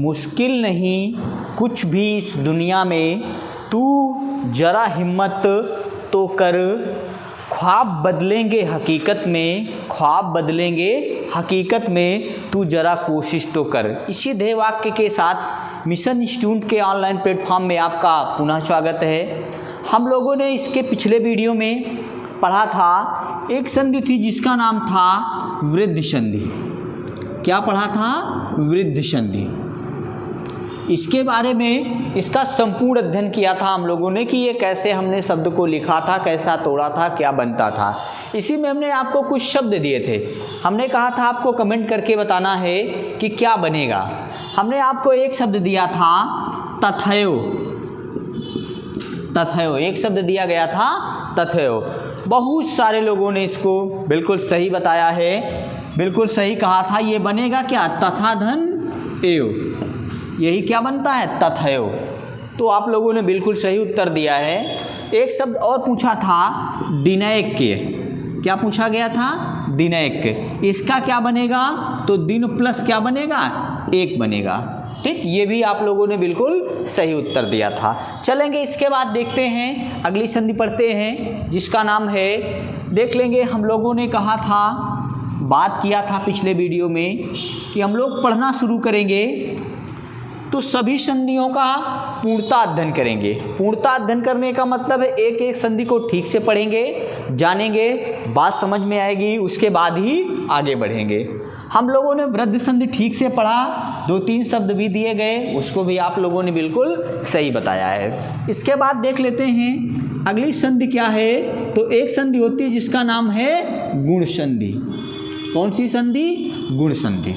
मुश्किल नहीं कुछ भी इस दुनिया में, तू जरा हिम्मत तो कर, ख्वाब बदलेंगे हकीकत में, ख्वाब बदलेंगे हकीकत में, तू जरा कोशिश तो कर। इसी ध्येय वाक्य के साथ मिशन इंस्टीट्यूट के ऑनलाइन प्लेटफॉर्म में आपका पुनः स्वागत है। हम लोगों ने इसके पिछले वीडियो में पढ़ा था, एक संधि थी जिसका नाम था वृद्ध संधि। क्या पढ़ा था? वृद्ध संधि। इसके बारे में इसका संपूर्ण अध्ययन किया था हम लोगों ने कि ये कैसे हमने शब्द को लिखा था, कैसा तोड़ा था, क्या बनता था। इसी में हमने आपको कुछ शब्द दिए थे। हमने कहा था आपको कमेंट करके बताना है कि क्या बनेगा। हमने आपको एक शब्द दिया था तथयो, तथयो एक शब्द दिया गया था तथयो। बहुत सारे लोगों ने इसको बिल्कुल सही बताया है, बिल्कुल सही कहा था। ये बनेगा क्या? तथा धन एव, यही क्या बनता है? तथयो। तो आप लोगों ने बिल्कुल सही उत्तर दिया है। एक शब्द और पूछा था दिनैक्य। क्या पूछा गया था? दिनैक्य। इसका क्या बनेगा? तो दिन प्लस क्या बनेगा? एक बनेगा। ठीक, ये भी आप लोगों ने बिल्कुल सही उत्तर दिया था। चलेंगे इसके बाद देखते हैं, अगली संधि पढ़ते हैं जिसका नाम है, देख लेंगे। हम लोगों ने कहा था, बात किया था पिछले वीडियो में कि हम लोग पढ़ना शुरू करेंगे तो सभी संधियों का पूर्णता अध्ययन करेंगे। पूर्णता अध्ययन करने का मतलब है एक एक संधि को ठीक से पढ़ेंगे, जानेंगे, बात समझ में आएगी, उसके बाद ही आगे बढ़ेंगे। हम लोगों ने वृद्ध संधि ठीक से पढ़ा, 2-3 शब्द भी दिए गए, उसको भी आप लोगों ने बिल्कुल सही बताया है। इसके बाद देख लेते हैं अगली संधि क्या है। तो एक संधि होती है जिसका नाम है गुण संधि। कौन सी संधि? गुण संधि।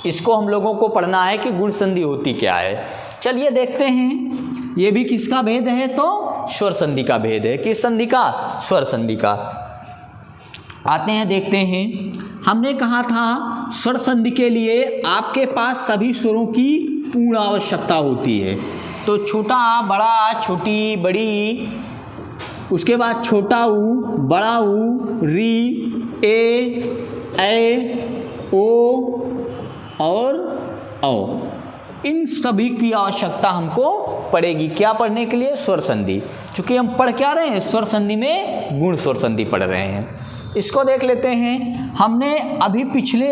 इसको हम लोगों को पढ़ना है कि गुण संधि होती क्या है। चलिए देखते हैं। ये भी किसका भेद है? तो स्वर संधि का भेद है। किस संधि का? स्वर संधि का। आते हैं, देखते हैं। हमने कहा था स्वर संधि के लिए आपके पास सभी स्वरों की पूर्ण आवश्यकता होती है। तो छोटा आ, बड़ा, छोटी, बड़ी, उसके बाद छोटा ऊ, बड़ा ऊ, री, ए, ओ और औ, इन सभी की आवश्यकता हमको पड़ेगी। क्या पढ़ने के लिए? स्वर संधि। चूँकि हम पढ़ क्या रहे हैं? स्वर संधि में गुण स्वर संधि पढ़ रहे हैं। इसको देख लेते हैं। हमने अभी पिछले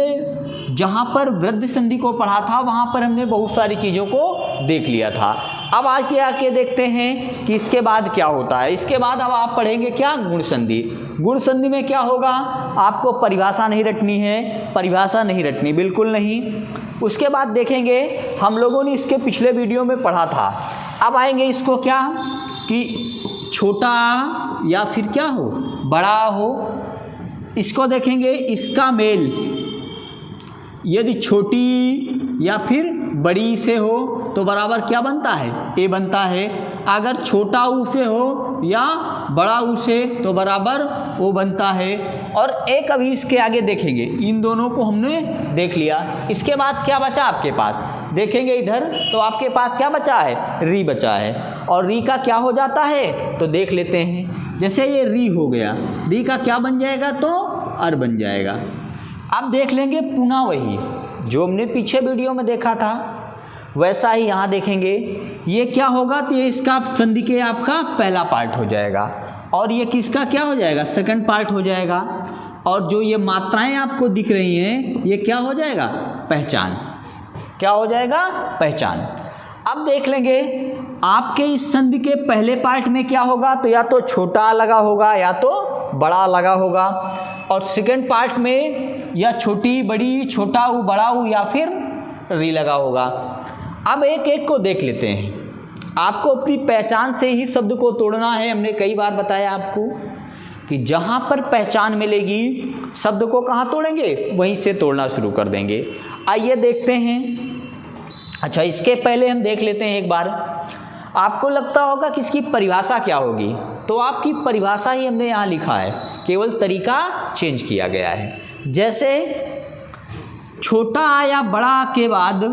जहाँ पर वृद्ध संधि को पढ़ा था वहाँ पर हमने बहुत सारी चीज़ों को देख लिया था। अब आके देखते हैं कि इसके बाद क्या होता है। इसके बाद अब आप पढ़ेंगे क्या? गुण संधि। गुण संधि में क्या होगा? आपको परिभाषा नहीं रटनी है, परिभाषा नहीं रटनी, बिल्कुल नहीं। उसके बाद देखेंगे, हम लोगों ने इसके पिछले वीडियो में पढ़ा था। अब आएंगे इसको क्या कि छोटा या फिर क्या हो? बड़ा हो। इसको देखेंगे, इसका मेल यदि छोटी या फिर बड़ी से हो तो बराबर क्या बनता है? ए बनता है। अगर छोटा ऊ से हो या बड़ा ऊ से तो बराबर ओ बनता है। और एक अभी इसके आगे देखेंगे। इन दोनों को हमने देख लिया। इसके बाद क्या बचा आपके पास? देखेंगे इधर तो आपके पास क्या बचा है? री बचा है। और री का क्या हो जाता है? तो देख लेते हैं। जैसे ये री हो गया, री का क्या बन जाएगा? तो अर बन जाएगा। अब देख लेंगे पुनः वही जो हमने पीछे वीडियो में देखा था वैसा ही यहाँ देखेंगे। ये क्या होगा? तो ये इसका संधि के आपका पहला पार्ट हो जाएगा और ये किसका क्या हो जाएगा? सेकंड पार्ट हो जाएगा। और जो ये मात्राएं आपको दिख रही हैं ये क्या हो जाएगा? पहचान। क्या हो जाएगा? पहचान। अब देख लेंगे आपके इस संधि के पहले पार्ट में क्या होगा? तो या तो छोटा लगा होगा या तो बड़ा लगा होगा। और सेकंड पार्ट में या छोटी, बड़ी, छोटा ऊ, बड़ा ऊ या फिर री लगा होगा। अब एक एक को देख लेते हैं। आपको अपनी पहचान से ही शब्द को तोड़ना है। हमने कई बार बताया आपको कि जहाँ पर पहचान मिलेगी शब्द को कहाँ तोड़ेंगे? वहीं से तोड़ना शुरू कर देंगे। आइए देखते हैं। अच्छा, इसके पहले हम देख लेते हैं एक बार। आपको लगता होगा कि इसकी परिभाषा क्या होगी? तो आपकी परिभाषा ही हमने यहाँ लिखा है, केवल तरीका चेंज किया गया है। जैसे छोटा या बड़ा के बाद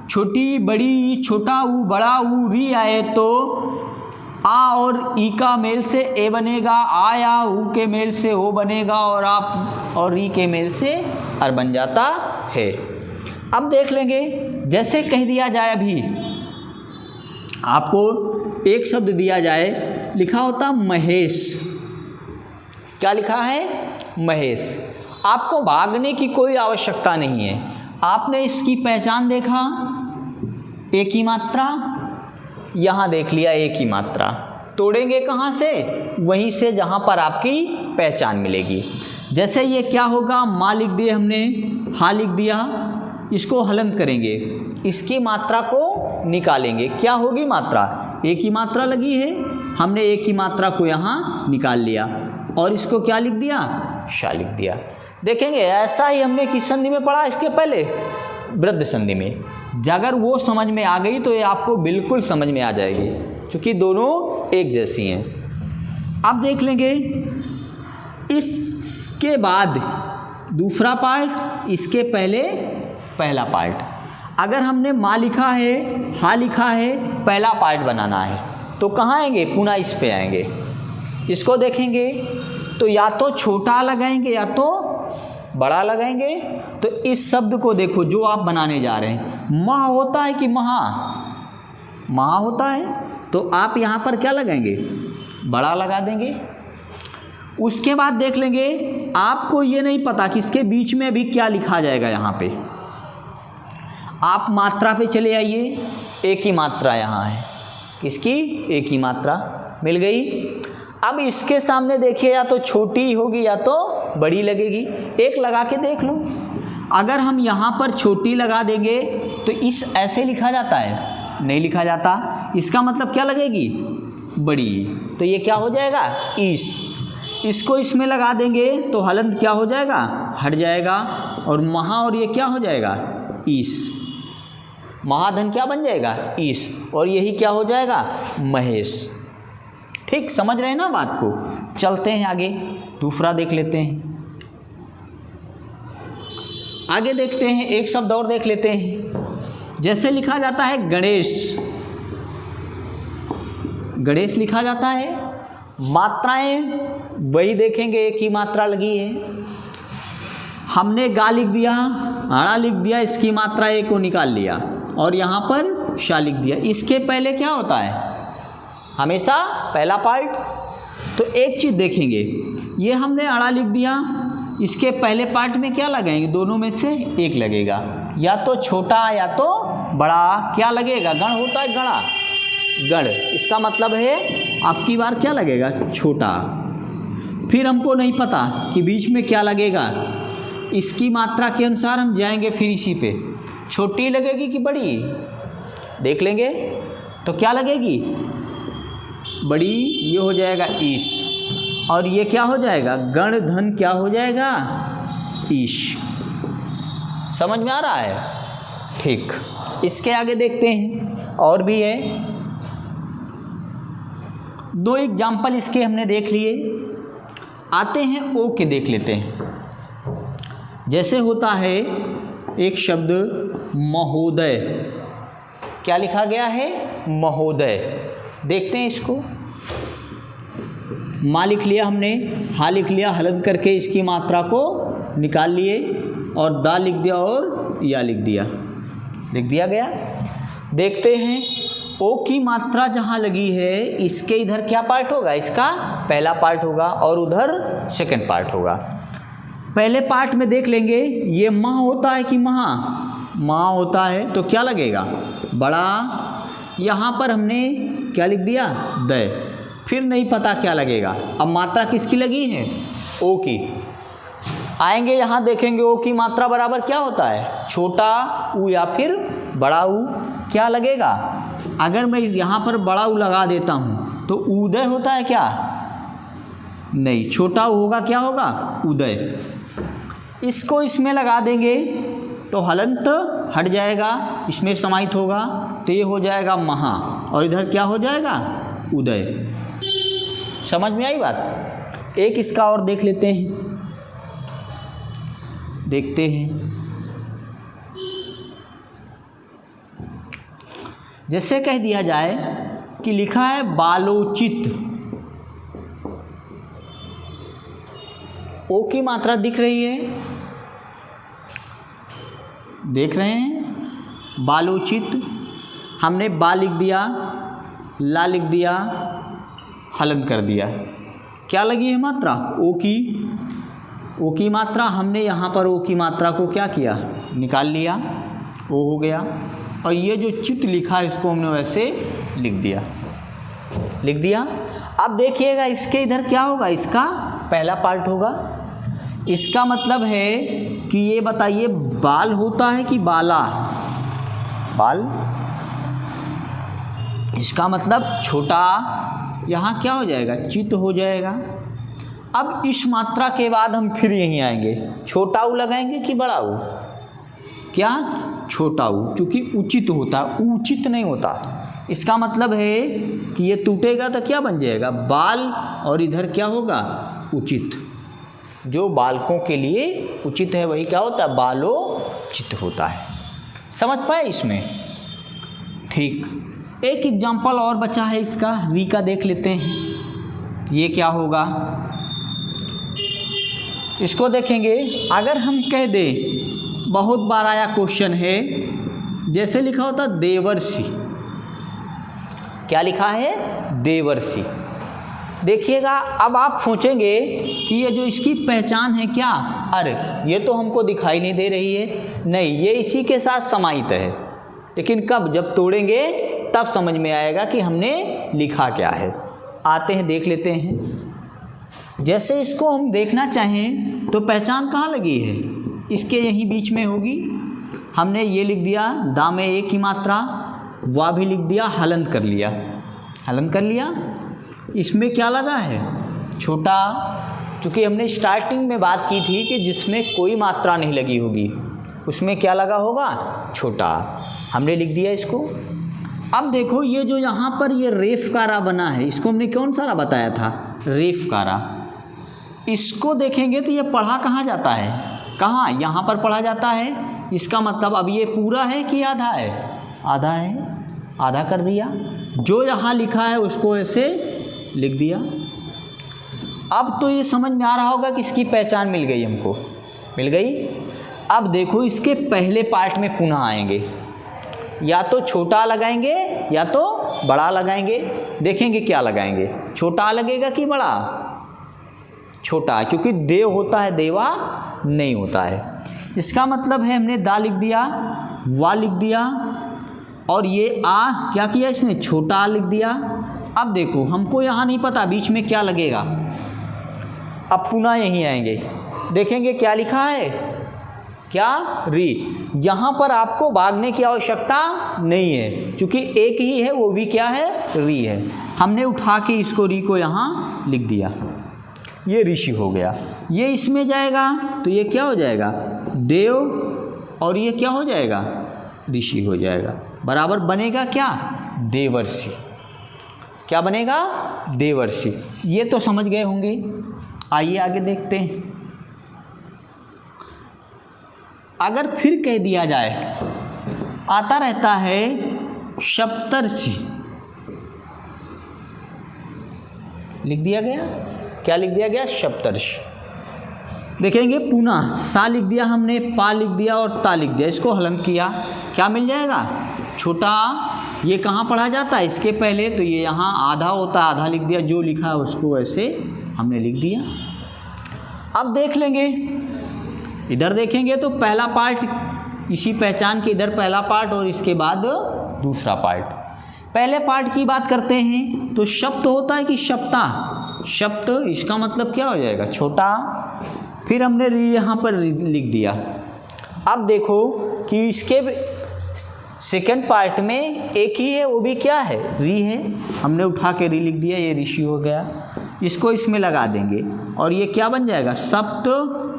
छोटी, बड़ी, छोटा ऊ, बड़ा ऊ, री आए तो आ और ई का मेल से ए बनेगा, आ या ऊ के मेल से ओ बनेगा और आप और री के मेल से अर बन जाता है। अब देख लेंगे जैसे कह दिया जाए, अभी आपको एक शब्द दिया जाए, लिखा होता महेश, क्या लिखा है? महेश। आपको भागने की कोई आवश्यकता नहीं है, आपने इसकी पहचान देखा, एक ही मात्रा, यहाँ देख लिया एक ही मात्रा, तोड़ेंगे कहाँ से? वहीं से जहाँ पर आपकी पहचान मिलेगी। जैसे ये क्या होगा, माँ लिख दिए हमने, हा लिख दिया, इसको हलंत करेंगे, इसकी मात्रा को निकालेंगे, क्या होगी मात्रा? एक ही मात्रा लगी है, हमने एक ही मात्रा को यहाँ निकाल लिया और इसको क्या लिख दिया? शा लिख दिया। देखेंगे ऐसा ही हमने किस संधि में पढ़ा इसके पहले? वृद्ध संधि में। अगर वो समझ में आ गई तो ये आपको बिल्कुल समझ में आ जाएगी, क्योंकि दोनों एक जैसी हैं। अब देख लेंगे इसके बाद दूसरा पार्ट, इसके पहले पहला पार्ट। अगर हमने माँ लिखा है, हा लिखा है, पहला पार्ट बनाना है तो कहाँ आएंगे? पुनः इस पे आएंगे। इसको देखेंगे तो या तो छोटा लगाएंगे या तो बड़ा लगाएंगे। तो इस शब्द को देखो जो आप बनाने जा रहे हैं, महा होता है कि महा? महा होता है, तो आप यहाँ पर क्या लगाएंगे? बड़ा लगा देंगे। उसके बाद देख लेंगे, आपको ये नहीं पता कि इसके बीच में भी क्या लिखा जाएगा। यहाँ पे आप मात्रा पे चले आइए, एक ही मात्रा यहाँ है, किसकी? एक ही मात्रा मिल गई। अब इसके सामने देखिए, या तो छोटी होगी या तो बड़ी लगेगी। एक लगा के देख लो, अगर हम यहाँ पर छोटी लगा देंगे तो इस ऐसे लिखा जाता है? नहीं लिखा जाता। इसका मतलब क्या लगेगी? बड़ी। तो ये क्या हो जाएगा? ईश। इसको इसमें लगा देंगे तो हलंत क्या हो जाएगा? हट जाएगा। और महा और ये क्या हो जाएगा? ईश। महाधन क्या बन जाएगा? ईश। और यही क्या हो जाएगा? महेश। ठीक समझ रहे हैं ना बात को? चलते हैं आगे, दूसरा देख लेते हैं। आगे देखते हैं, एक शब्द और देख लेते हैं। जैसे लिखा जाता है गणेश, गणेश लिखा जाता है, मात्राएं वही देखेंगे, एक ही मात्रा लगी है। हमने गा लिख दिया, आड़ा लिख दिया, इसकी मात्रा ए को निकाल लिया और यहाँ पर शा लिख दिया। इसके पहले क्या होता है? हमेशा पहला पार्ट। तो एक चीज़ देखेंगे, ये हमने आड़ा लिख दिया, इसके पहले पार्ट में क्या लगाएंगे? दोनों में से एक लगेगा, या तो छोटा या तो बड़ा। क्या लगेगा? गण होता है, गणा, गण। इसका मतलब है आपकी बार क्या लगेगा? छोटा। फिर हमको नहीं पता कि बीच में क्या लगेगा, इसकी मात्रा के अनुसार हम जाएंगे फिर इसी पे। छोटी लगेगी कि बड़ी? देख लेंगे तो क्या लगेगी? बड़ी। ये हो जाएगा ईश, और ये क्या हो जाएगा? गण धन क्या हो जाएगा? ईश। समझ में आ रहा है? ठीक। इसके आगे देखते हैं, और भी है। दो एग्जाम्पल इसके हमने देख लिए। आते हैं ओ के देख लेते हैं। जैसे होता है एक शब्द महोदय, क्या लिखा गया है? महोदय। देखते हैं इसको। माँ लिख लिया हमने, हा लिख लिया, हलंत करके इसकी मात्रा को निकाल लिए और दा लिख दिया और या लिख दिया, लिख दिया गया। देखते हैं ओ की मात्रा जहाँ लगी है, इसके इधर क्या पार्ट होगा? इसका पहला पार्ट होगा और उधर सेकंड पार्ट होगा। पहले पार्ट में देख लेंगे, ये माँ होता है कि महा? माँ होता है, तो क्या लगेगा? बड़ा। यहाँ पर हमने क्या लिख दिया? द। फिर नहीं पता क्या लगेगा। अब मात्रा किसकी लगी है? ओ की। आएंगे यहाँ देखेंगे ओ की मात्रा बराबर क्या होता है? छोटा ऊ या फिर बड़ा ऊ। क्या लगेगा? अगर मैं यहाँ पर बड़ा ऊ लगा देता हूँ तो उदय होता है क्या? नहीं, छोटा ऊ होगा, क्या होगा? उदय। इसको इसमें लगा देंगे तो हलंत हट जाएगा, इसमें समाहित होगा, तो ये हो जाएगा महा, और इधर क्या हो जाएगा? उदय। समझ में आई बात? एक इसका और देख लेते हैं। देखते हैं, जैसे कह दिया जाए कि लिखा है बालोचित। ओ की मात्रा दिख रही है, देख रहे हैं? बालोचित, हमने बा लिख दिया, ला लिख दिया, हलन कर दिया। क्या लगी है मात्रा? ओ की मात्रा। हमने यहाँ पर ओ की मात्रा को क्या किया? निकाल लिया, ओ हो गया। और ये जो चित लिखा है इसको हमने वैसे लिख दिया। अब देखिएगा इसके इधर क्या होगा, इसका पहला पार्ट होगा। इसका मतलब है कि ये बताइए बाल होता है कि बाला? बाल। इसका मतलब छोटा, यहाँ क्या हो जाएगा? चित हो जाएगा। अब इस मात्रा के बाद हम फिर यहीं आएंगे, छोटा ऊ लगाएंगे कि बड़ा ऊ? क्या? छोटा ऊ, क्योंकि उचित होता, उचित नहीं होता। इसका मतलब है कि ये टूटेगा तो क्या बन जाएगा? बाल, और इधर क्या होगा? उचित। जो बालकों के लिए उचित है वही क्या होता है? बालोचित होता है। समझ पाए इसमें? ठीक। एक एग्जाम्पल और बचा है इसका, री का देख लेते हैं। ये क्या होगा? इसको देखेंगे। अगर हम कह दें, बहुत बार आया क्वेश्चन है, जैसे लिखा होता देवर्षि। क्या लिखा है? देवर्षि। देखिएगा, अब आप सोचेंगे कि ये जो इसकी पहचान है क्या? अरे ये तो हमको दिखाई नहीं दे रही है। नहीं, ये इसी के साथ समाहित है, लेकिन कब? जब तोड़ेंगे तब समझ में आएगा कि हमने लिखा क्या है। आते हैं, देख लेते हैं। जैसे इसको हम देखना चाहें तो पहचान कहाँ लगी है? इसके यहीं बीच में होगी। हमने ये लिख दिया, दा में एक की मात्रा, वाह भी लिख दिया, हलन कर लिया। इसमें क्या लगा है? छोटा। क्योंकि हमने स्टार्टिंग में बात की थी कि जिसमें कोई मात्रा नहीं लगी होगी उसमें क्या लगा होगा? छोटा। हमने लिख दिया इसको। अब देखो, ये जो यहाँ पर ये रेफकारा बना है, इसको हमने कौन सा बताया था? रेफकारा। इसको देखेंगे तो ये पढ़ा कहाँ जाता है? कहाँ? यहाँ पर पढ़ा जाता है। इसका मतलब अब ये पूरा है कि आधा है? आधा है, आधा कर दिया। जो यहाँ लिखा है उसको ऐसे लिख दिया। अब तो ये समझ में आ रहा होगा कि इसकी पहचान मिल गई हमको, मिल गई। अब देखो, इसके पहले पार्ट में पुनः आएंगे, या तो छोटा लगाएंगे या तो बड़ा लगाएंगे। देखेंगे क्या लगाएंगे, छोटा लगेगा कि बड़ा? छोटा, क्योंकि देव होता है, देवा नहीं होता है। इसका मतलब है हमने दा लिख दिया, वा लिख दिया, और ये आ क्या किया इसमें? छोटा आ लिख दिया। अब देखो, हमको यहाँ नहीं पता बीच में क्या लगेगा। अब पुनः यहीं आएंगे, देखेंगे क्या लिखा है? क्या? री। यहाँ पर आपको भागने की आवश्यकता नहीं है, क्योंकि एक ही है, वो भी क्या है? री है। हमने उठा के इसको री को यहाँ लिख दिया, ये ऋषि हो गया। ये इसमें जाएगा तो ये क्या हो जाएगा? देव, और ये क्या हो जाएगा? ऋषि हो जाएगा। बराबर बनेगा क्या? देवर्षि। क्या बनेगा? देवर्षि। ये तो समझ गए होंगे। आइए आगे देखते हैं। अगर फिर कह दिया जाए, आता रहता है सप्तर्षि, लिख दिया गया। क्या लिख दिया गया? सप्तर्षि। देखेंगे पुनः सा लिख दिया हमने, पा लिख दिया और ता लिख दिया, इसको हलंत किया। क्या मिल जाएगा? छोटा। ये कहाँ पढ़ा जाता है? इसके पहले तो ये यहाँ आधा होता है, आधा लिख दिया। जो लिखा है उसको ऐसे हमने लिख दिया। अब देख लेंगे, इधर देखेंगे तो पहला पार्ट इसी पहचान के, इधर पहला पार्ट और इसके बाद दूसरा पार्ट। पहले पार्ट की बात करते हैं तो शब्द होता है कि शब्दा? शब्द। इसका मतलब क्या हो जाएगा? छोटा। फिर हमने यहाँ पर लिख दिया। अब देखो कि इसके सेकंड पार्ट में एक ही है, वो भी क्या है? री है। हमने उठा के री लिख दिया, ये ऋषि हो गया। इसको इसमें लगा देंगे और ये क्या बन जाएगा? सप्त,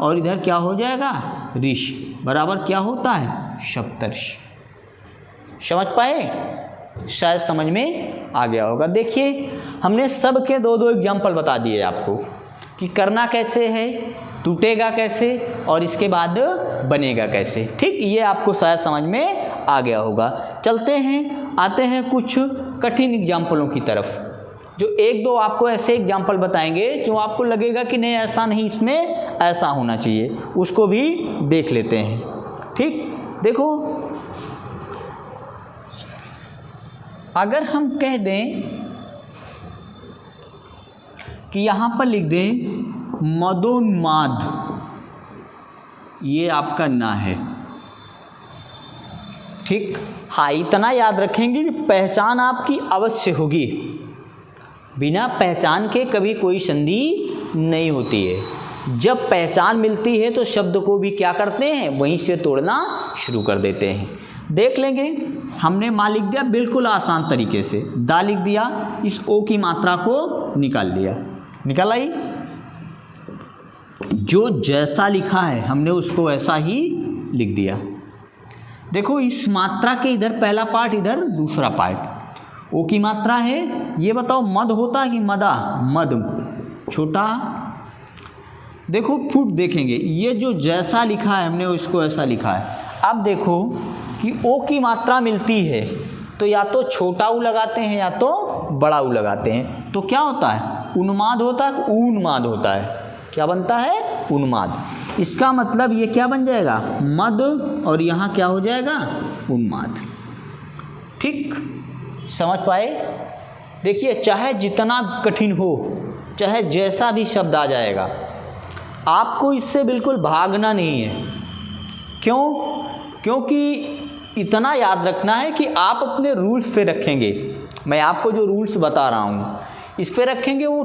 और इधर क्या हो जाएगा? ऋषि। बराबर क्या होता है? सप्तर्षि। समझ पाए? शायद समझ में आ गया होगा। देखिए, हमने सब के दो एग्जाम्पल बता दिए आपको कि करना कैसे है, टूटेगा कैसे, और इसके बाद बनेगा कैसे। ठीक, ये आपको शायद समझ में आ गया होगा। चलते हैं, आते हैं कुछ कठिन एग्जाम्पलों की तरफ, जो एक दो आपको ऐसे एग्जाम्पल बताएंगे जो आपको लगेगा कि नहीं, ऐसा नहीं, इसमें ऐसा होना चाहिए। उसको भी देख लेते हैं। ठीक, देखो अगर हम कह दें कि यहाँ पर लिख दें मदोन्माद, ये आपका ना है। ठीक, हाँ इतना याद रखेंगे कि पहचान आपकी अवश्य होगी, बिना पहचान के कभी कोई संधि नहीं होती है। जब पहचान मिलती है तो शब्द को भी क्या करते हैं, वहीं से तोड़ना शुरू कर देते हैं। देख लेंगे, हमने माँ लिख दिया बिल्कुल आसान तरीके से, दा लिख दिया, इस ओ की मात्रा को निकाल लिया, निकाल आई। जो जैसा लिखा है हमने उसको ऐसा ही लिख दिया। देखो इस मात्रा के इधर पहला पार्ट, इधर दूसरा पार्ट। ओ की मात्रा है, ये बताओ मद होता कि मदा, मद छोटा। देखो फुट देखेंगे, ये जो जैसा लिखा है हमने उसको ऐसा लिखा है। अब देखो कि ओ की मात्रा मिलती है तो या तो छोटा ऊ लगाते हैं या तो बड़ा ऊ लगाते हैं, तो क्या होता है, उन्माद होता है, उन्माद होता है। क्या बनता है, उन्माद। इसका मतलब ये क्या बन जाएगा, मद, और यहाँ क्या हो जाएगा, उन्माद। ठीक, समझ पाए। देखिए चाहे जितना कठिन हो, चाहे जैसा भी शब्द आ जाएगा, आपको इससे बिल्कुल भागना नहीं है। क्यों? क्योंकि इतना याद रखना है कि आप अपने रूल्स पे रखेंगे। मैं आपको जो रूल्स बता रहा हूँ इस पे रखेंगे, वो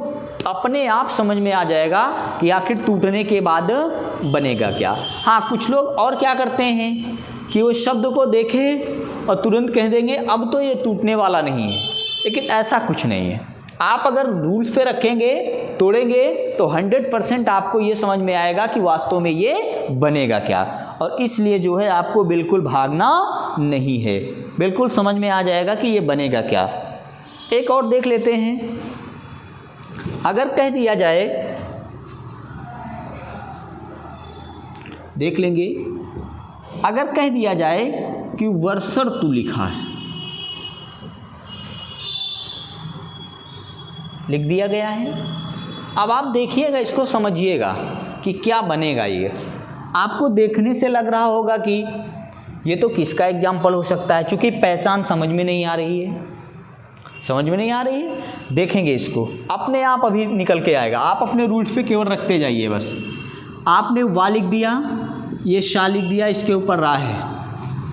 अपने आप समझ में आ जाएगा कि आखिर टूटने के बाद बनेगा क्या। हाँ, कुछ लोग और क्या करते हैं कि वो शब्द को देखें और तुरंत कह देंगे अब तो ये टूटने वाला नहीं है, लेकिन ऐसा कुछ नहीं है। आप अगर रूल्स पे रखेंगे, तोड़ेंगे, तो 100% आपको ये समझ में आएगा कि वास्तव में ये बनेगा क्या। और इसलिए जो है आपको बिल्कुल भागना नहीं है, बिल्कुल समझ में आ जाएगा कि ये बनेगा क्या। एक और देख लेते हैं, अगर कह दिया जाए, देख लेंगे, अगर कह दिया जाए कि वर्षा ऋतु लिखा है, लिख दिया गया है। अब आप देखिएगा, इसको समझिएगा कि क्या बनेगा। ये आपको देखने से लग रहा होगा कि ये तो किसका एग्जाम्पल हो सकता है, क्योंकि पहचान समझ में नहीं आ रही है, समझ में नहीं आ रही है। देखेंगे इसको, अपने आप अभी निकल के आएगा। आप अपने रूल्स पे केवल रखते जाइए बस। आपने वा लिख दिया, ये शा लिख दिया, इसके ऊपर रा है।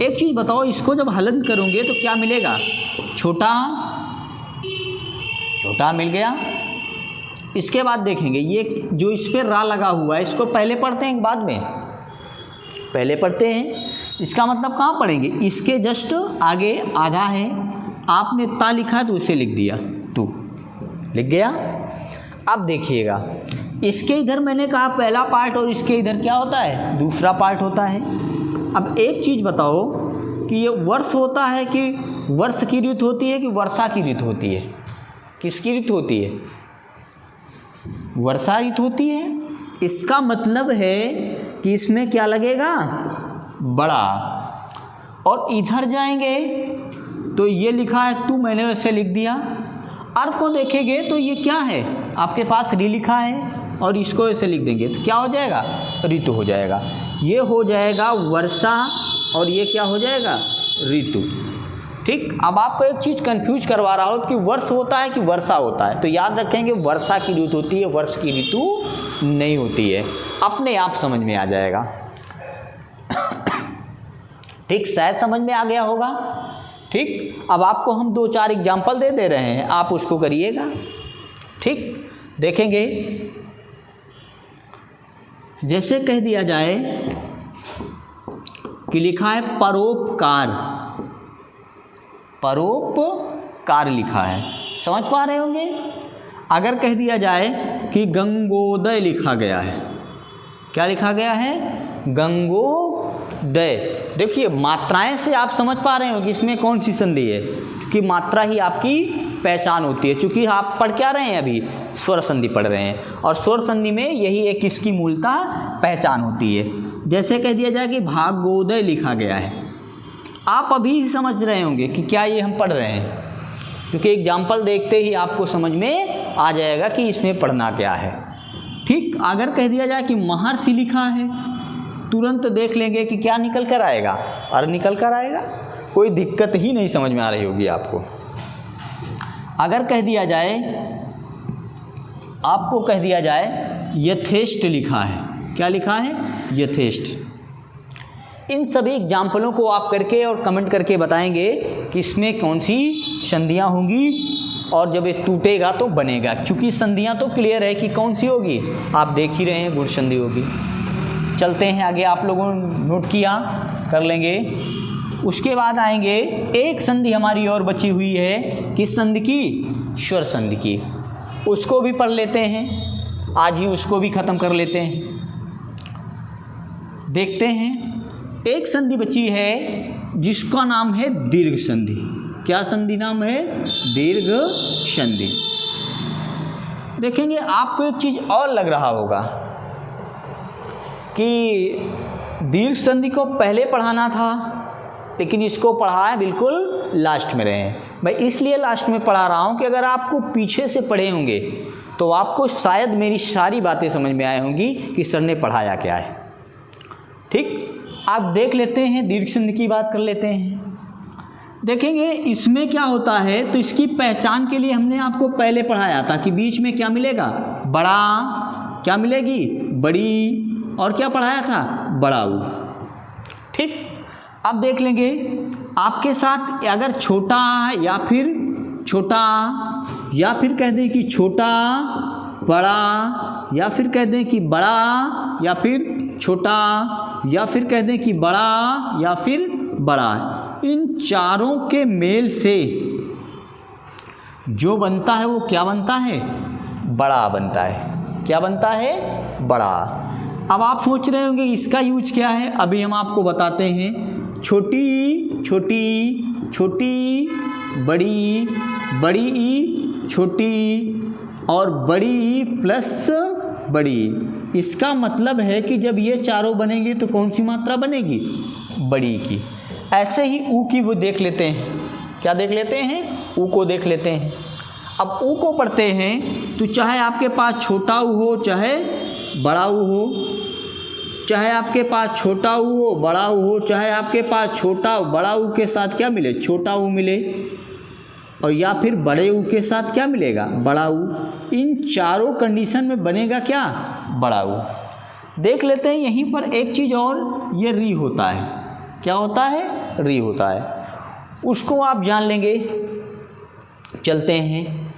एक चीज़ बताओ, इसको जब हलन करोगे तो क्या मिलेगा, छोटा, छोटा मिल गया। इसके बाद देखेंगे ये जो इस पर रा लगा हुआ है, इसको पहले पढ़ते हैं बाद में, पहले पढ़ते हैं। इसका मतलब कहाँ पढ़ेंगे, इसके जस्ट आगे आधा है, आपने ता लिखा है तो उसे लिख दिया, तू लिख गया। अब देखिएगा, इसके इधर मैंने कहा पहला पार्ट और इसके इधर क्या होता है, दूसरा पार्ट होता है। अब एक चीज़ बताओ कि ये वर्ष होता है कि वर्ष की ऋतु होती है कि वर्षा की ऋतु होती है, किसकी ऋतु होती है, वर्षा ऋतु होती है। इसका मतलब है कि इसमें क्या लगेगा, बड़ा। और इधर जाएंगे तो ये लिखा है तू, मैंने वैसे लिख दिया। अर्थ को देखेंगे तो ये क्या है, आपके पास री लिखा है और इसको ऐसे लिख देंगे तो क्या हो जाएगा, ऋतु हो जाएगा। ये हो जाएगा वर्षा और ये क्या हो जाएगा, ऋतु। ठीक, अब आपको एक चीज़ कंफ्यूज करवा रहा हो कि वर्ष होता है कि वर्षा होता है, तो याद रखेंगे वर्षा की ऋतु होती है, वर्ष की ऋतु नहीं होती है। अपने आप समझ में आ जाएगा। ठीक, शायद समझ में आ गया होगा। ठीक, अब आपको हम 2-4 एग्जाम्पल दे रहे हैं, आप उसको करिएगा। ठीक, देखेंगे, जैसे कह दिया जाए कि लिखा है परोपकार, परोपकार लिखा है, समझ पा रहे होंगे। अगर कह दिया जाए कि गंगोदय लिखा गया है, क्या लिखा गया है, गंगोदय। देखिए मात्राएं से आप समझ पा रहे हो कि इसमें कौन सी संधि है, क्योंकि मात्रा ही आपकी पहचान होती है। क्योंकि आप पढ़ क्या रहे हैं, अभी स्वर संधि पढ़ रहे हैं, और स्वर संधि में यही एक इसकी मूलतः पहचान होती है। जैसे कह दिया जाए कि भागोदय लिखा गया है, आप अभी समझ रहे होंगे कि क्या ये हम पढ़ रहे हैं, क्योंकि एग्जाम्पल देखते ही आपको समझ में आ जाएगा कि इसमें पढ़ना क्या है। ठीक, अगर कह दिया जाए कि महर्षि लिखा है, तुरंत देख लेंगे कि क्या निकल कर आएगा, और निकल कर आएगा, कोई दिक्कत ही नहीं समझ में आ रही होगी आपको। अगर कह दिया जाए, आपको कह दिया जाए यथेष्ट लिखा है, क्या लिखा है? यथेष्ट। इन सभी एग्जाम्पलों को आप करके और कमेंट करके बताएंगे कि इसमें कौन सी संधियाँ होंगी और जब ये टूटेगा तो बनेगा, क्योंकि संधियाँ तो क्लियर है कि कौन सी होगी, आप देख ही रहे हैं, गुण संधि होगी। चलते हैं आगे, आप लोगों ने नोट किया, कर लेंगे। उसके बाद आएंगे, एक संधि हमारी और बची हुई है, किस संधि की? स्वर संधि की। उसको भी पढ़ लेते हैं, आज ही उसको भी ख़त्म कर लेते हैं। देखते हैं, एक संधि बची है जिसका नाम है दीर्घ संधि। क्या संधि नाम है? दीर्घ संधि। देखेंगे आपको एक चीज़ और लग रहा होगा कि दीर्घ संधि को पहले पढ़ाना था, लेकिन इसको पढ़ाए बिल्कुल लास्ट में रहे हैं। मैं इसलिए लास्ट में पढ़ा रहा हूँ कि अगर आपको पीछे से पढ़े होंगे तो आपको शायद मेरी सारी बातें समझ में आए होंगी कि सर ने पढ़ाया क्या है। ठीक, आप देख लेते हैं, दीर्घ संधि की बात कर लेते हैं। देखेंगे इसमें क्या होता है, तो इसकी पहचान के लिए हमने आपको पहले पढ़ाया था कि बीच में क्या मिलेगा? बड़ा, क्या मिलेगी? बड़ी, और क्या पढ़ाया था? बड़ाऊ। ठीक, अब देख लेंगे आपके साथ, अगर छोटा या फिर छोटा, या फिर कह दें कि छोटा बड़ा, या फिर कह दें कि बड़ा या फिर छोटा, या फिर कह दें कि बड़ा या फिर बड़ा, इन चारों के मेल से जो बनता है वो क्या बनता है? बड़ा बनता है। क्या बनता है? बड़ा। अब आप सोच रहे होंगे इसका यूज क्या है, अभी हम आपको बताते हैं। छोटी छोटी छोटी, बड़ी बड़ी ई छोटी, और बड़ी ई प्लस बड़ी। इसका मतलब है कि जब ये चारों बनेंगे तो कौन सी मात्रा बनेगी? बड़ी की। ऐसे ही ऊ की वो देख लेते हैं, क्या देख लेते हैं? ऊ को देख लेते हैं। अब ऊ को पढ़ते हैं तो चाहे आपके पास छोटा ऊ हो चाहे बड़ा ऊ हो, चाहे आपके पास छोटा ऊ हो बड़ा ऊ हो, चाहे आपके पास छोटा बड़ा ऊ के साथ क्या मिले? छोटा ऊ मिले, और या फिर बड़े ऊ के साथ क्या मिलेगा? बड़ा ऊ। इन चारों कंडीशन में बनेगा क्या? बड़ा ऊ। देख लेते हैं यहीं पर एक चीज़ और, ये री होता है। क्या होता है? री होता है। उसको आप जान लेंगे। चलते हैं,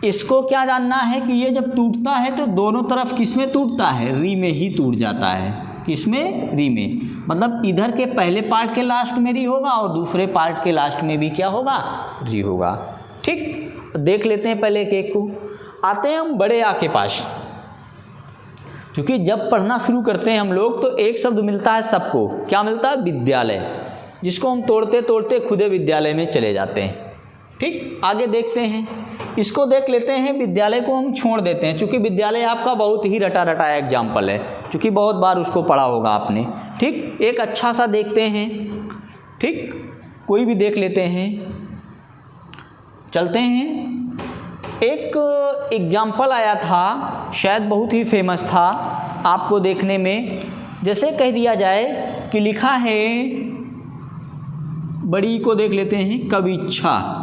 इसको क्या जानना है कि ये जब टूटता है तो दोनों तरफ किस में टूटता है? री में ही टूट जाता है। किस में? री में। मतलब इधर के पहले पार्ट के लास्ट में री होगा और दूसरे पार्ट के लास्ट में भी क्या होगा? री होगा। ठीक, देख लेते हैं पहले एक को। आते हैं हम बड़े आ के पास, क्योंकि जब पढ़ना शुरू करते हैं हम लोग तो एक शब्द मिलता है सबको, क्या मिलता है? विद्यालय, जिसको हम तोड़ते तोड़ते खुदे विद्यालय में चले जाते हैं। ठीक, आगे देखते हैं, इसको देख लेते हैं। विद्यालय को हम छोड़ देते हैं, क्योंकि विद्यालय आपका बहुत ही रटा रटा एग्जाम्पल है, क्योंकि बहुत बार उसको पढ़ा होगा आपने। ठीक, एक अच्छा सा देखते हैं। ठीक, कोई भी देख लेते हैं। चलते हैं, एक एग्जाम्पल आया था, शायद बहुत ही फेमस था आपको देखने में। जैसे कह दिया जाए कि लिखा है, बड़ी को देख लेते हैं, कविच्छा।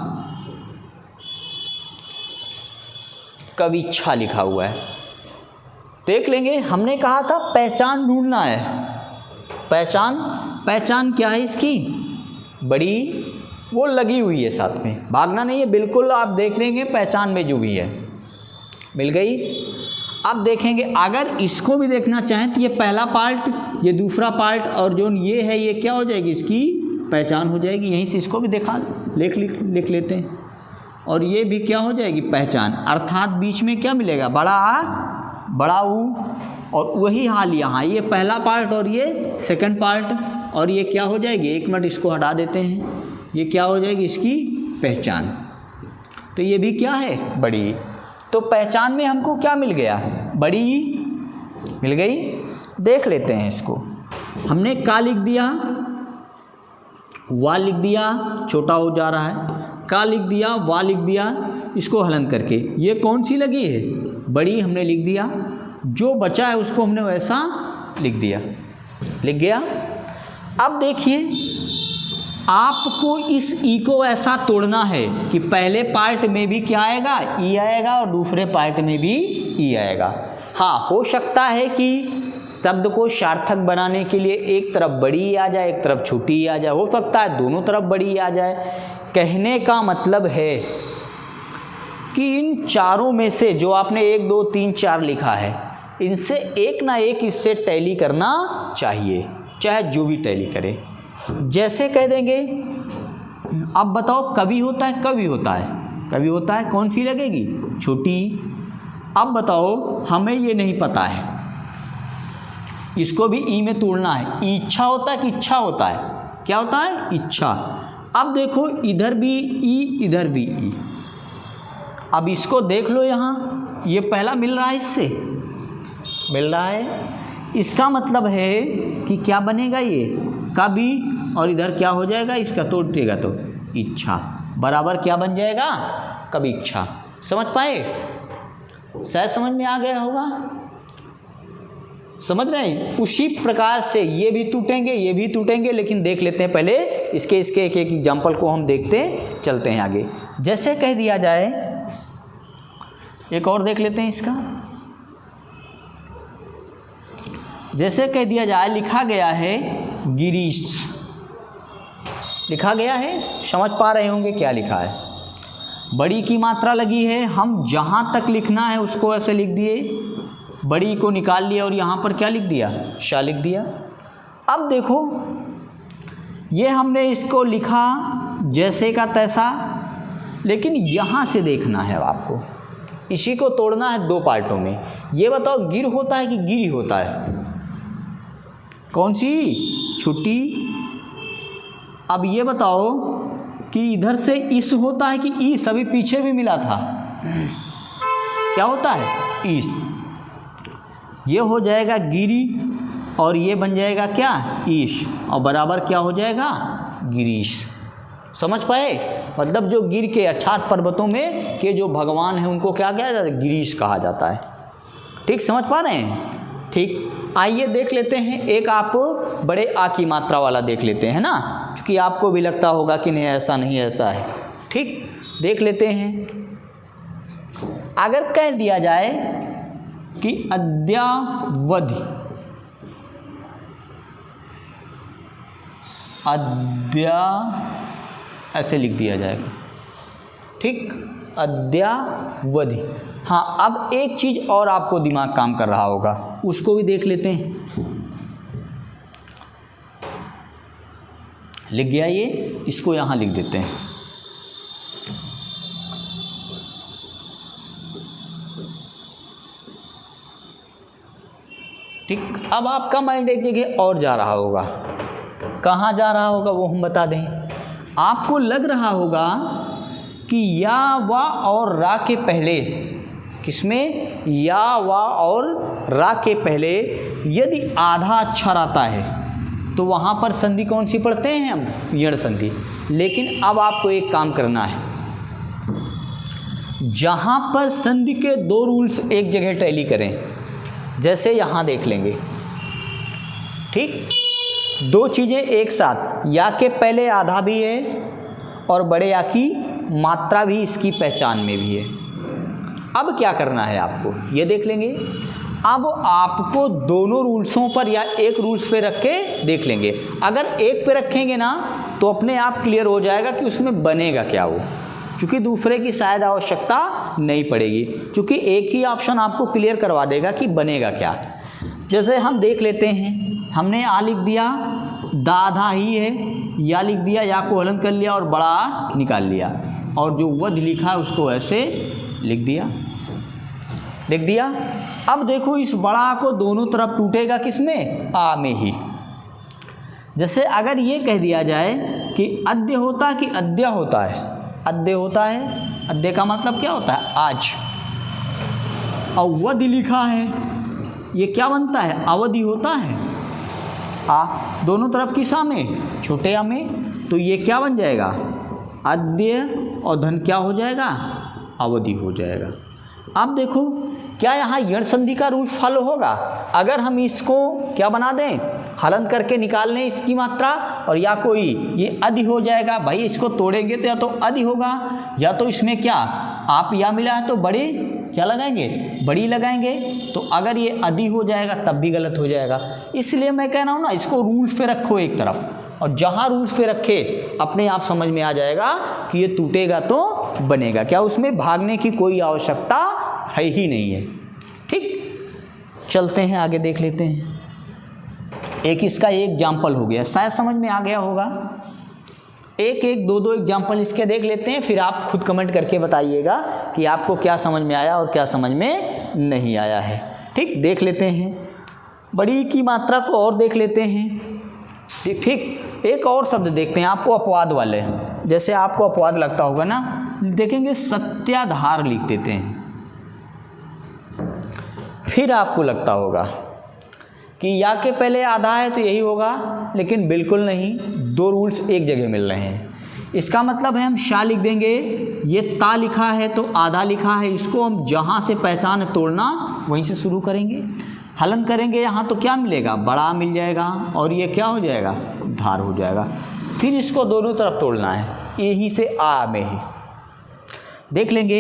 कविच्छा लिखा हुआ है, देख लेंगे। हमने कहा था पहचान ढूंढना है। पहचान क्या है इसकी? बड़ी, वो लगी हुई है साथ में, भागना नहीं है, बिल्कुल आप देख लेंगे पहचान में जो भी है मिल गई। अब देखेंगे, अगर इसको भी देखना चाहें तो ये पहला पार्ट, ये दूसरा पार्ट, और जो ये है ये क्या हो जाएगी? इसकी पहचान हो जाएगी। यहीं से इसको भी देखा लिख लेते हैं, और ये भी क्या हो जाएगी? पहचान। अर्थात बीच में क्या मिलेगा? बड़ा आ बड़ा ऊ, और वही हाल यहाँ, ये पहला पार्ट और ये सेकंड पार्ट, और ये क्या हो जाएगी? एक मिनट इसको हटा देते हैं, ये क्या हो जाएगी? इसकी पहचान। तो ये भी क्या है? बड़ी। तो पहचान में हमको क्या मिल गया? बड़ी मिल गई। देख लेते हैं इसको। हमने का लिख दिया, वा लिख दिया, छोटा हो जा रहा है, का लिख दिया, वा लिख दिया, इसको हलन करके ये कौन सी लगी है? बड़ी हमने लिख दिया। जो बचा है उसको हमने वैसा लिख दिया, लिख गया। अब देखिए आपको इस ई को ऐसा तोड़ना है कि पहले पार्ट में भी क्या आएगा, ई आएगा, और दूसरे पार्ट में भी ई आएगा। हाँ, हो सकता है कि शब्द को सार्थक बनाने के लिए एक तरफ बड़ी आ जाए, एक तरफ छोटी आ जाए, हो सकता है दोनों तरफ बड़ी आ जाए। कहने का मतलब है कि इन चारों में से जो आपने 1 2 3 4 लिखा है, इनसे एक ना एक इससे टैली करना चाहिए, चाहे जो भी टैली करे। जैसे कह देंगे, अब बताओ कभी होता है, कभी होता है, कभी होता है, कौन सी लगेगी, छोटी। अब बताओ हमें ये नहीं पता है, इसको भी ई में तोड़ना है। इच्छा होता है कि इच्छा होता है, क्या होता है, इच्छा। अब देखो इधर भी ई, इधर भी ई। अब इसको देख लो, यहाँ ये पहला मिल रहा है, इससे मिल रहा है, इसका मतलब है कि क्या बनेगा, ये कभी, और इधर क्या हो जाएगा, इसका तोड़ेगा तो इच्छा, बराबर क्या बन जाएगा, कभी इच्छा। समझ पाए, शायद समझ में आ गया होगा, समझ रहे हैं। उसी प्रकार से ये भी टूटेंगे, ये भी टूटेंगे, लेकिन देख लेते हैं पहले इसके एक एक एग्जाम्पल को हम देखते चलते हैं आगे। जैसे कह दिया जाए, एक और देख लेते हैं इसका। जैसे कह दिया जाए, लिखा गया है गिरीश, लिखा गया है, समझ पा रहे होंगे क्या लिखा है। बड़ी की मात्रा लगी है, हम जहाँ तक लिखना है उसको ऐसे लिख दिए, बड़ी को निकाल लिया और यहाँ पर क्या लिख दिया, शा लिख दिया। अब देखो ये हमने इसको लिखा जैसे का तैसा, लेकिन यहाँ से देखना है आपको, इसी को तोड़ना है 2 पार्टों में। ये बताओ गिर होता है कि गिरी होता है, कौन सी, छुट्टी। अब ये बताओ कि इधर से इस होता है कि ई, सभी पीछे भी मिला था, क्या होता है, इस। ये हो जाएगा गिरी और ये बन जाएगा क्या, ईश, और बराबर क्या हो जाएगा, गिरीश। समझ पाए, मतलब जो गिर के 18 पर्वतों में के जो भगवान हैं उनको क्या कहा जाता है, गिरीश कहा जाता है। ठीक, समझ पा रहे हैं। ठीक, आइए देख लेते हैं, एक आप बड़े आ की मात्रा वाला देख लेते हैं ना, क्योंकि आपको भी लगता होगा कि नहीं ऐसा नहीं ऐसा है। ठीक, देख लेते हैं। अगर कह दिया जाए कि अद्यावधि, ऐसे लिख दिया जाएगा। ठीक, अद्यावधि। हाँ, अब एक चीज़ और आपको दिमाग काम कर रहा होगा, उसको भी देख लेते हैं। लिख गया ये, इसको यहाँ लिख देते हैं। ठीक, अब आपका माइंड एक जगह और जा रहा होगा, कहाँ जा रहा होगा वो हम बता दें। आपको लग रहा होगा कि या, वा और रा के पहले, किसमें, या, वा और रा के पहले यदि आधा अक्षर आता है तो वहाँ पर संधि कौन सी पढ़ते हैं हम, यण संधि। लेकिन अब आपको एक काम करना है, जहाँ पर संधि के 2 रूल्स एक जगह टैली करें, जैसे यहाँ देख लेंगे। ठीक, 2 चीज़ें एक साथ, या के पहले आधा भी है और बड़े या की मात्रा भी इसकी पहचान में भी है। अब क्या करना है आपको, ये देख लेंगे। अब आपको दोनों रूल्सों पर या एक रूल्स पे रख के देख लेंगे। अगर एक पे रखेंगे ना तो अपने आप क्लियर हो जाएगा कि उसमें बनेगा क्या वो, क्योंकि दूसरे की शायद आवश्यकता नहीं पड़ेगी, क्योंकि एक ही ऑप्शन आपको क्लियर करवा देगा कि बनेगा क्या। जैसे हम देख लेते हैं, हमने आ लिख दिया, दाधा ही है, या लिख दिया, या को हलन कर लिया और बड़ा निकाल लिया, और जो वध लिखा है उसको ऐसे लिख दिया। अब देखो इस बड़ा को दोनों तरफ टूटेगा किसमें, आ में ही। जैसे अगर ये कह दिया जाए कि अद्य होता है कि अद्या होता है, अद्य होता है, अद्य का मतलब क्या होता है, आज। और वध लिखा है, ये क्या बनता है, अवधि होता है। आ दोनों तरफ किस आ में, छोटे आ में, तो ये क्या बन जाएगा, अद्य, और धन क्या हो जाएगा, अवधि हो जाएगा। अब देखो क्या यहाँ यण संधि का रूल फॉलो होगा। अगर हम इसको क्या बना दें, हलन करके निकाल लें इसकी मात्रा, और या कोई ये अधि हो जाएगा। भाई इसको तोड़ेंगे तो या तो अधि होगा या तो इसमें क्या आप या मिला है तो बड़े क्या लगाएंगे, बड़ी लगाएंगे। तो अगर ये अधि हो जाएगा तब भी गलत हो जाएगा। इसलिए मैं कह रहा हूँ ना, इसको रूल्स पे रखो एक तरफ, और जहाँ रूल्स पे रखे अपने आप समझ में आ जाएगा कि ये टूटेगा तो बनेगा क्या, उसमें भागने की कोई आवश्यकता है ही नहीं है। ठीक, चलते हैं आगे, देख लेते हैं। एक इसका एग्जाम्पल हो गया, शायद समझ में आ गया होगा। एक दो एग्जाम्पल इसके देख लेते हैं, फिर आप खुद कमेंट करके बताइएगा कि आपको क्या समझ में आया और क्या समझ में नहीं आया है। ठीक, देख लेते हैं। बड़ी की मात्रा को और देख लेते हैं। ठीक, एक और शब्द देखते हैं आपको अपवाद वाले, जैसे आपको अपवाद लगता होगा ना, देखेंगे सत्याधार लिख देते हैं। फिर आपको लगता होगा कि या के पहले आधा है तो यही होगा, लेकिन बिल्कुल नहीं, दो रूल्स एक जगह मिल रहे हैं। इसका मतलब है हम शा लिख देंगे, ये ता लिखा है तो आधा लिखा है, इसको हम जहाँ से पहचान तोड़ना वहीं से शुरू करेंगे। हलन करेंगे यहाँ तो क्या मिलेगा, बड़ा मिल जाएगा, और ये क्या हो जाएगा, धार हो जाएगा। फिर इसको दोनों तरफ तोड़ना है, यहीं से आ में ही देख लेंगे।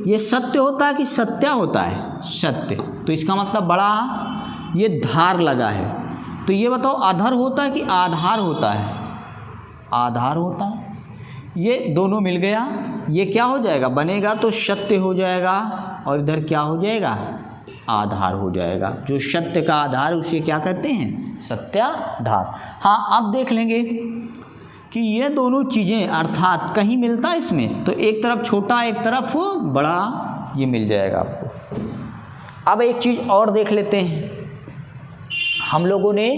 ये सत्य होता है कि सत्या होता है, सत्य, तो इसका मतलब बड़ा, ये धार लगा है, तो ये बताओ अधर होता है कि आधार होता है, आधार होता है। ये दोनों मिल गया, ये क्या हो जाएगा, बनेगा तो सत्य हो जाएगा, और इधर क्या हो जाएगा, आधार हो जाएगा। जो सत्य का आधार उसे क्या कहते हैं, सत्याधार। हाँ, अब देख लेंगे कि ये दोनों चीज़ें अर्थात कहीं मिलता है इसमें, तो एक तरफ छोटा एक तरफ बड़ा, ये मिल जाएगा आपको। अब एक चीज़ और देख लेते हैं। हम लोगों ने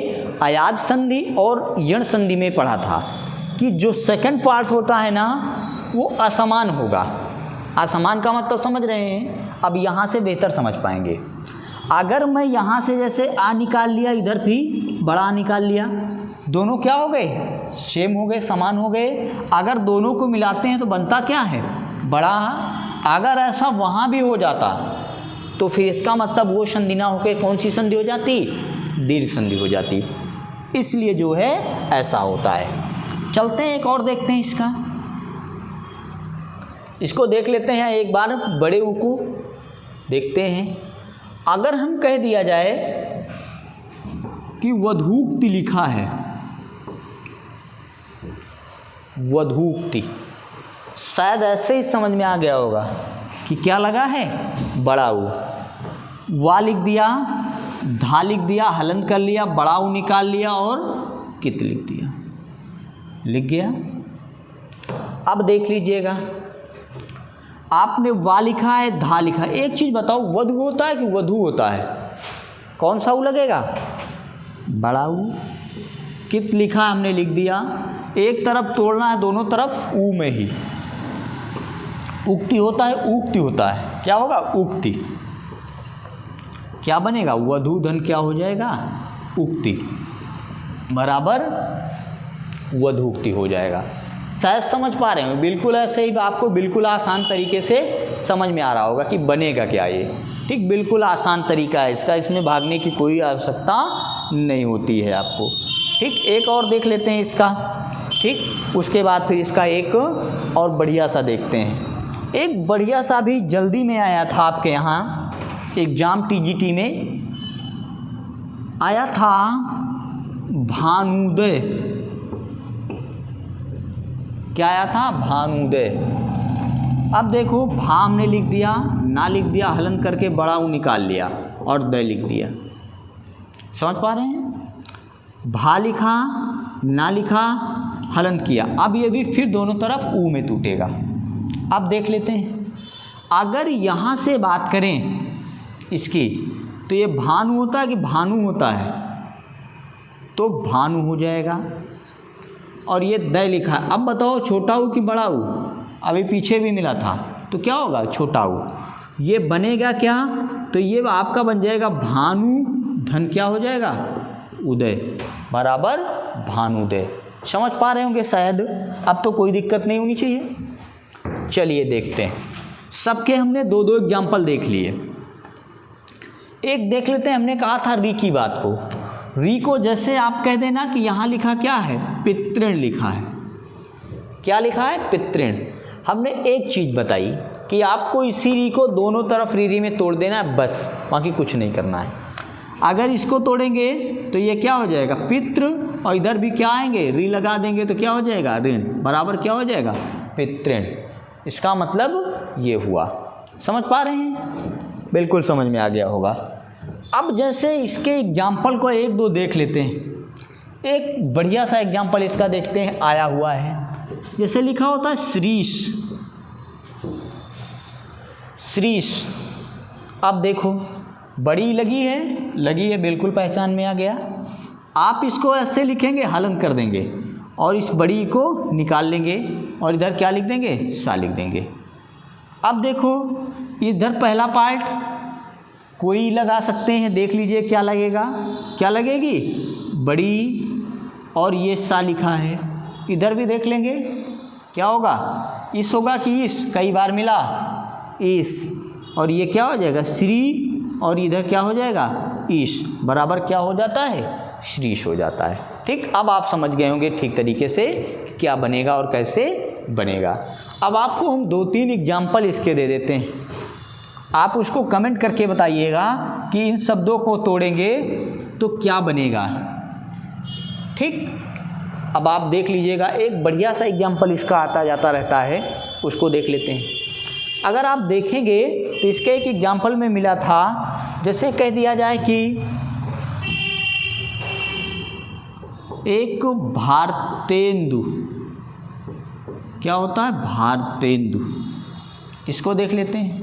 अयाज संधि और यण संधि में पढ़ा था कि जो सेकंड पार्ट होता है ना वो असमान होगा। असमान का मतलब समझ रहे हैं, अब यहाँ से बेहतर समझ पाएंगे। अगर मैं यहाँ से जैसे आ निकाल लिया, इधर भी बड़ा निकाल लिया, दोनों क्या हो गए, सेम हो गए, समान हो गए। अगर दोनों को मिलाते हैं तो बनता क्या है, बड़ा। अगर ऐसा वहाँ भी हो जाता तो फिर इसका मतलब वो संधि ना होकर कौन सी संधि हो जाती, दीर्घ संधि हो जाती। इसलिए जो है ऐसा होता है। चलते हैं एक और देखते हैं इसका, इसको देख लेते हैं एक बार, बड़े ऊ को देखते हैं। अगर हम कह दिया जाए कि वधूक्ति लिखा है, वधूक्ति, शायद ऐसे ही समझ में आ गया होगा कि क्या लगा है, बड़ा ऊ। वा लिख दिया, धा लिख दिया, हलंत कर लिया, बड़ा ऊ निकाल लिया और कित लिख दिया, लिख गया। अब देख लीजिएगा, आपने वा लिखा है, धा लिखा है। एक चीज़ बताओ, वधु होता है कि वधू होता है, कौन सा ऊ लगेगा, बड़ा ऊ। कित लिखा हमने लिख दिया, एक तरफ तोड़ना है, दोनों तरफ ऊ में ही। उक्ति होता है, उक्ति होता है, क्या होगा, उक्ति। क्या बनेगा, वधू धन क्या हो जाएगा, उक्ति बराबर वधूक्ति हो जाएगा। शायद समझ पा रहे हो, बिल्कुल ऐसे ही आपको बिल्कुल आसान तरीके से समझ में आ रहा होगा कि बनेगा क्या ये। ठीक, बिल्कुल आसान तरीका है इसका, इसमें भागने की कोई आवश्यकता नहीं होती है आपको। ठीक, एक और देख लेते हैं इसका। ठीक, उसके बाद फिर इसका एक और बढ़िया सा देखते हैं। एक बढ़िया सा भी जल्दी में आया था आपके यहाँ एग्जाम टीजीटी में आया था, भानुदय। क्या आया था, भानुदय। अब देखो, भा हमने लिख दिया, ना लिख दिया, हलन करके बड़ा ऊ निकाल लिया और दय लिख दिया। समझ पा रहे हैं, भा लिखा, ना लिखा, हलन किया। अब ये भी फिर दोनों तरफ ऊ में टूटेगा। अब देख लेते हैं, अगर यहाँ से बात करें इसकी, तो ये भानु होता है कि भानु होता है, तो भानु हो जाएगा। और ये दय लिखा है। अब बताओ छोटा ऊ कि बड़ा ऊ, अभी पीछे भी मिला था, तो क्या होगा, छोटा ऊ। ये बनेगा क्या, तो ये आपका बन जाएगा भानु धन क्या हो जाएगा, उदय बराबर भानुदय। समझ पा रहे होंगे शायद, अब तो कोई दिक्कत नहीं होनी चाहिए। चलिए देखते हैं, सबके हमने दो दो एग्जाम्पल देख लिए। एक देख लेते हैं, हमने कहा था री की बात को, री को जैसे आप कह देना कि यहाँ लिखा क्या है, पितृण लिखा है। क्या लिखा है, पितृण। हमने एक चीज़ बताई कि आपको इसी री को दोनों तरफ री में तोड़ देना है, बस, बाकी कुछ नहीं करना है। अगर इसको तोड़ेंगे तो ये क्या हो जाएगा, पितृ, और इधर भी क्या आएंगे, री लगा देंगे तो क्या हो जाएगा, ऋण, बराबर क्या हो जाएगा, पितृण। इसका मतलब ये हुआ। समझ पा रहे हैं? बिल्कुल समझ में आ गया होगा। अब जैसे इसके एग्जाम्पल को एक दो देख लेते हैं। एक बढ़िया सा एग्जाम्पल इसका देखते हैं, आया हुआ है। जैसे लिखा होता है श्रीश, श्रीश। अब देखो बड़ी लगी है, बिल्कुल पहचान में आ गया। आप इसको ऐसे लिखेंगे, हलन कर देंगे और इस बड़ी को निकाल लेंगे और इधर क्या लिख देंगे, सा लिख देंगे। अब देखो इधर पहला पार्ट कोई लगा सकते हैं, देख लीजिए क्या लगेगा, क्या लगेगी, बड़ी, और ये सा लिखा है। इधर भी देख लेंगे क्या होगा, इस होगा कि इस, कई बार मिला इस, और ये क्या हो जाएगा, श्री, और इधर क्या हो जाएगा, ईश, बराबर क्या हो जाता है, श्रीश हो जाता है। ठीक, अब आप समझ गए होंगे ठीक तरीके से क्या बनेगा और कैसे बनेगा। अब आपको हम 2-3 एग्जाम्पल इसके दे देते हैं, आप उसको कमेंट करके बताइएगा कि इन शब्दों को तोड़ेंगे तो क्या बनेगा। ठीक, अब आप देख लीजिएगा, एक बढ़िया सा एग्जाम्पल इसका आता जाता रहता है, उसको देख लेते हैं। अगर आप देखेंगे तो इसके एक एग्जाम्पल में मिला था, जैसे कह दिया जाए कि एक भारतेंदु, क्या होता है, भारतेंदु। इसको देख लेते हैं।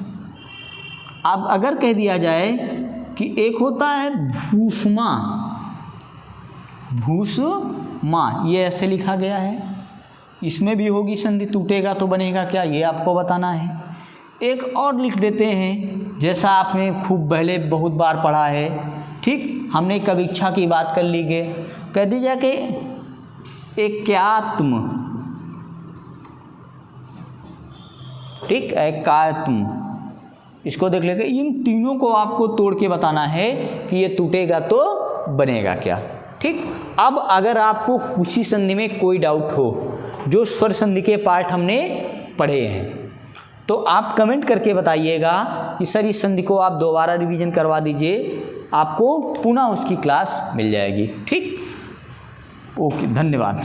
अब अगर कह दिया जाए कि एक होता है भूष्मा, भूष्मा, ये ऐसे लिखा गया है, इसमें भी होगी संधि, टूटेगा तो बनेगा क्या, ये आपको बताना है। एक और लिख देते हैं, जैसा आपने खूब पहले बहुत बार पढ़ा है। ठीक, हमने कविच्छा की बात कर ली है, कह दीजिए कि एकात्म, ठीक, एकात्म, इसको देख लेते। इन तीनों को आपको तोड़ के बताना है कि ये टूटेगा तो बनेगा क्या। ठीक, अब अगर आपको कुछ ही संधि में कोई डाउट हो, जो स्वर संधि के पार्ट हमने पढ़े हैं, तो आप कमेंट करके बताइएगा कि सर इस संधि को आप दोबारा रिवीजन करवा दीजिए, आपको पुनः उसकी क्लास मिल जाएगी। ठीक, ओके, धन्यवाद।